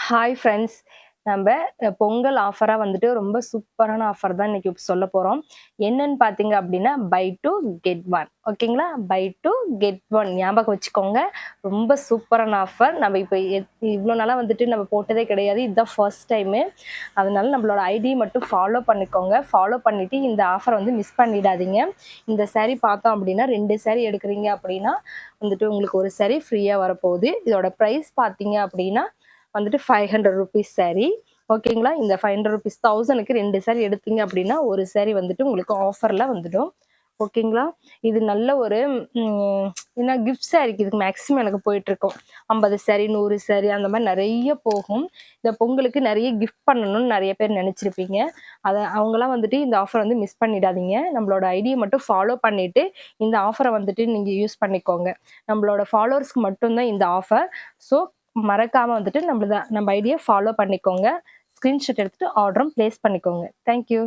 Hi friends. நம்ம பொங்கல் ஆஃபரா வந்துட்டு ரொம்ப சூப்பரான ஆஃபர் தான் இன்னைக்கு சொல்ல போறோம். என்னன்னு பார்த்தீங்க அப்படின்னா, பை 2 கெட் 1 ஓகேங்களா? பை 2 கெட் 1 ஞாபகம் வச்சுக்கோங்க. ரொம்ப சூப்பரான ஆஃபர். நம்ம இப்ப இவ்ளோ நாளா வந்துட்டு நம்ம போட்டதே கிடையாது. இதுதான் ஃபர்ஸ்ட் டைமு. அதனால நம்மளோட ஐடி மட்டும் ஃபாலோ பண்ணிக்கோங்க. ஃபாலோ பண்ணிட்டு இந்த ஆஃபர வந்து மிஸ் பண்ணிடாதீங்க. இந்த சாரி பார்த்தோம் அப்படின்னா 2 சாரி எடுக்குறீங்க அப்படின்னா வந்துட்டு உங்களுக்கு ஒரு சாரி ஃப்ரீயா வரப்போகுது. இதோட பிரைஸ் பார்த்தீங்க அப்படின்னா வந்துட்டு ₹500 சாரி. ஓகேங்களா? இந்த ₹500 1000க்கு 2 சாரி எடுத்தீங்க அப்படின்னா, ஒரு சாரி வந்துட்டு உங்களுக்கு ஆஃபர்ல வந்துடும். ஓகேங்களா? இது நல்ல ஒரு ம் ஏன்னா கிஃப்ட் சாரிக்கு இதுக்கு மேக்ஸிமம் எனக்கு போயிட்டுருக்கும். 50 சாரி, 100 சாரி அந்த மாரி நெறைய போகும். இந்த பொங்கலுக்கு நெறைய கிஃப்ட் பண்ணணும்னு நெறைய பேர் நெனச்சிருப்பீங்க. அவங்கலாம் வந்துட்டு இந்த ஆஃபர் வந்து மிஸ் பண்ணிடாதீங்க. நம்மளோட ஐடிய மட்டும் ஃபாலோ பண்ணிட்டு, இந்த ஆஃபர வந்துட்டு நீங்க யூஸ் பண்ணிக்கோங்க. நம்மளோட ஃபாலோவர்ஸ்க்கு மட்டும் தான் இந்த ஆஃபர். ஸோ மறக்காம வந்துட்டு நம்ம ஐடிய ஃபாலோ பண்ணிக்கோங்க. ஸ்கிரீன்ஷாட் எடுத்துட்டு ஆர்டரும் பிளேஸ் பண்ணிக்கோங்க. Thank you.